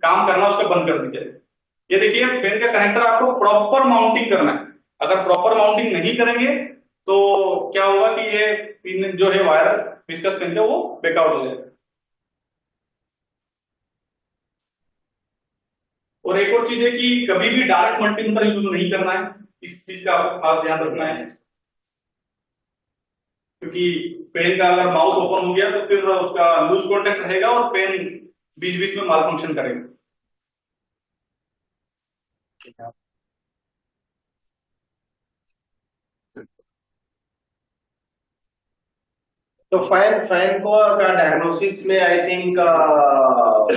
काम करना उसका बंद कर दी जाए। ये देखिए फैन का कनेक्टर आपको प्रॉपर माउंटिंग करना है, अगर प्रॉपर माउंटिंग नहीं करेंगे तो क्या होगा कि ये पिन जो है वायर विस्कस पिन का वो ब्रेकआउट हो जाएगा। और एक और चीज है कि कभी भी डायरेक्ट मल्टीमीटर का यूज नहीं करना है, इस चीज का आपको खास ध्यान रखना है, क्योंकि पेन का अगर माउथ ओपन हो गया तो फिर उसका लूज कॉन्टेक्ट रहेगा और पेन बीच बीच में माल फंक्शन करेगा। तो फैन फैन को का डायग्नोसिस में आई थिंक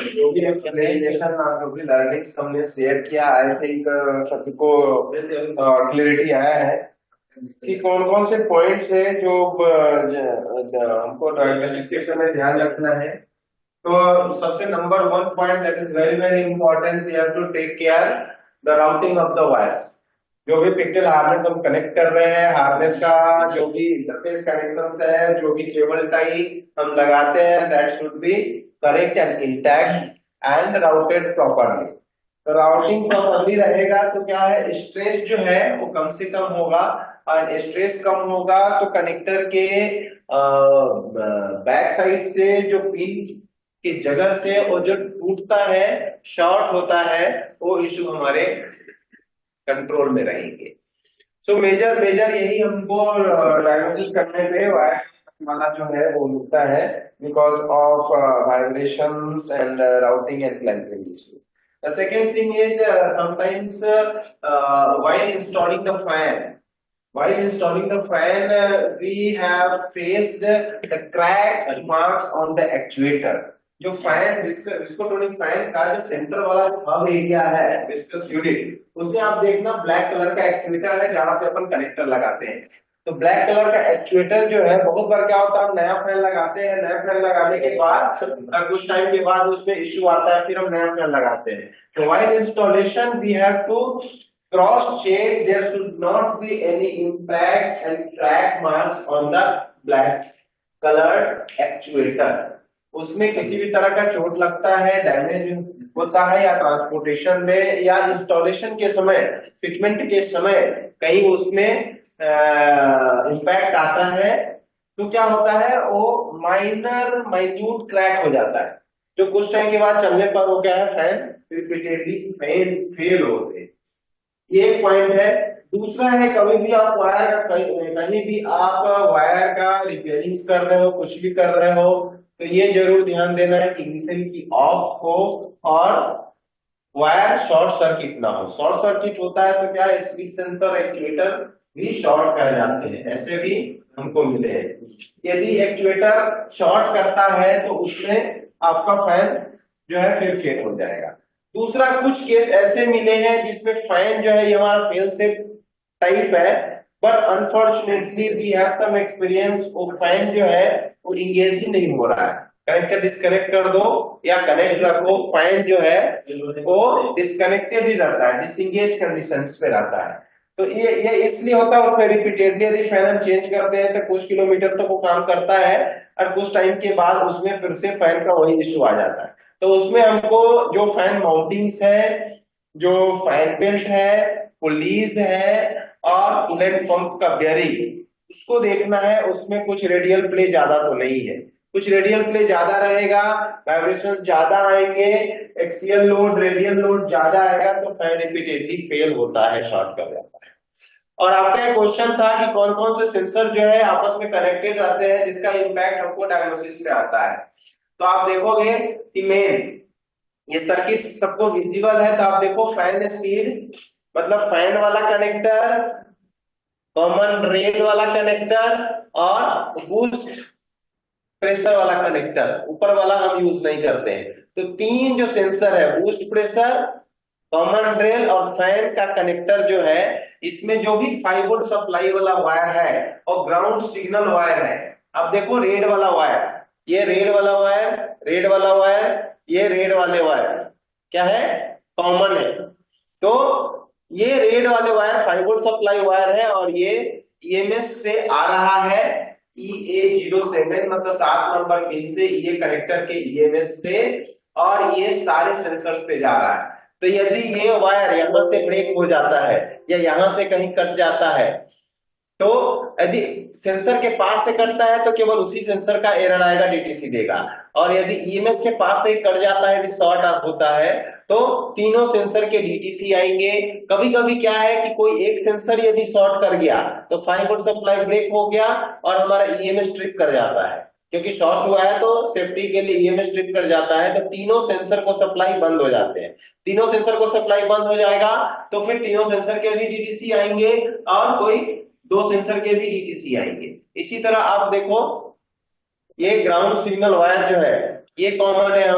जो भी एक्सप्लेनेशन और जो भी लर्निंग्स हमने शेयर किया, आई थिंक सभी को क्लियरिटी आया है कि कौन कौन से पॉइंट्स है जो हमको डायग्नोसिस के समय ध्यान रखना है। तो सबसे number 1 point that is very very important, we have to take care the routing of the wires. जो भी पिक्टल हार्नेस हम कनेक्ट कर रहे हैं, हार्नेस का जो भी इंटरफेस कनेक्शंस है, जो भी केबल टाई हम लगाते हैं, that should be correct and intact and routed properly. तो राउटिंग प्रॉपरली रहेगा तो क्या है, स्ट्रेस जो है वो कम से कम होगा, और स्ट्रेस कम होगा तो कनेक्टर के बैक साइड से जो पिन की जगह से वो जो टूटता है, शॉर्ट होता है, वो इश्यू हमारे कंट्रोल में रहेंगे। सो मेजर यही हमको डायग्नोसिस करने पे वायर वाला जो है वो मिलता है, because of vibrations and routing and clamping issue. The second thing is sometimes while installing the fan, we have faced the cracks and marks on the actuator. जो फैन विस्कोट्रोनिक फैन का जो सेंटर वाला हब एरिया है, viscous unit, उसमें आप देखना black colour का actuator है जहां पे अपन कनेक्टर लगाते हैं। तो ब्लैक कलर का एक्चुएटर जो है, बहुत बार क्या होता है, हम नया फैन लगाते हैं, नया फैन लगाने के बाद कुछ टाइम के बाद उसमें इश्यू आता है, फिर हम नया फैन लगाते हैं। तो while installation we have to cross check, there should not be any impact and crack marks on the black coloured actuator. उसमें किसी भी तरह का चोट लगता है, डैमेज होता है, या ट्रांसपोर्टेशन में या इंस्टॉलेशन के समय, फिटमेंट के समय कहीं उसमें इम्पैक्ट आता है, तो क्या होता है, वो माइन्यूट क्रैक हो जाता है, जो कुछ टाइम के बाद चलने पर वो क्या है, फैन रिपीटेडली फेल होते हैं। ये एक पॉइंट है। दूसरा है, कभी भी आप वायर का कहीं भी आप वायर का रिपेयरिंग कर रहे हो, कुछ भी कर रहे हो, तो ये जरूर ध्यान देना है कि इग्निशन की ऑफ हो और वायर शॉर्ट सर्किट ना हो। शॉर्ट सर्किट होता है तो क्या है, स्पीड सेंसर एक्चुएटर भी शॉर्ट कर जाते हैं, ऐसे भी हमको मिले हैं। यदि एक्चुएटर शॉर्ट करता है तो उसमें आपका फैन जो है फिर फेल हो जाएगा। दूसरा, कुछ केस ऐसे मिले हैं जिसमें फैन जो है ये हमारा फेल सेफ टाइप है, but unfortunately we have some experience, वो फैन जो है वो इंगेज ही नहीं हो रहा है। कनेक्टर डिस्कनेक्ट कर दो या कनेक्ट रखो, फैन जो है वो डिस्कनेक्टेड ही रहता है, डिसएंगेज कंडीशंस पे रहता है। तो ये इसलिए होता है, उसमें रिपीटेडली यदि फैन हम चेंज करते हैं तो कुछ किलोमीटर तक वो काम करता है, और कुछ टाइम के बाद उसमें फिर से फैन का वही इश्यू आ जाता है। तो उसमें हमको जो फैन माउंटिंग्स है, जो फैन बेल्ट है, पुलीज है और कूलेंट पंप का बेयरिंग, उसको देखना है। उसमें कुछ रेडियल प्ले ज्यादा तो नहीं है, कुछ रेडियल प्ले ज्यादा रहेगा, वाइब्रेशन ज्यादा आएंगे, एक्सियल लोड रेडियल लोड ज्यादा आएगा तो फैन रिपीटेडली फेल होता है, शॉर्ट कर जाता है। और आपका एक क्वेश्चन था कि कौन कौन से सेंसर जो है आपस में कनेक्टेड रहते हैं जिसका इंपैक्ट हमको डायग्नोसिस में आता है। तो आप देखोगे कि मेन ये सर्किट सबको विजिबल है, तो आप देखो फैन स्पीड मतलब फैन वाला कनेक्टर, कॉमन रेल वाला कनेक्टर और बूस्ट प्रेशर वाला कनेक्टर, ऊपर वाला हम यूज नहीं करते हैं। तो तीन जो सेंसर है, बूस्ट प्रेशर, कॉमन रेल और फैन का कनेक्टर जो है, इसमें जो भी 5 वोल्ट सप्लाई वाला वायर है और ग्राउंड सिग्नल वायर है। अब देखो रेड वाला वायर, ये रेड वाला वायर, रेड वाला वायर, ये रेड वाले वायर क्या है, कॉमन है। तो ये रेड वाले वायर 5 वोल्ट सप्लाई वायर है और ये ईएमएस से आ रहा है EA07 मतलब 7 नंबर पिन से, ये कनेक्टर के ईएमएस से, और ये सारे सेंसर्स पे जा रहा है। तो यदि ये वायर यहां से ब्रेक हो जाता है या यहां से कहीं कट जाता है, तो यदि सेंसर के पास से कटता है तो केवल उसी सेंसर का एरर आएगा, डीटीसी देगा। और यदि ईएमएस के पास से कट जाता है, यदि शॉर्ट ऑफ होता है, तो तीनों सेंसर के डीटीसी आएंगे। कभी कभी क्या है कि कोई एक सेंसर यदि शॉर्ट कर गया तो 5 वोल्ट सप्लाई ब्रेक हो गया और हमारा ईएमएस ट्रिप कर जाता है, क्योंकि शॉर्ट हुआ है तो सेफ्टी के लिए ईएमएस ट्रिप कर जाता है। तो तीनों सेंसर को सप्लाई बंद हो जाते हैं। तीनों सेंसर को सप्लाई बंद हो जाएगा तो फिर तीनों सेंसर के भी डीटीसी आएंगे और कोई 2 सेंसर के भी डीटीसी आएंगे। इसी तरह आप देखो ये ग्राउंड सिग्नल वायर जो है ये कॉमन है।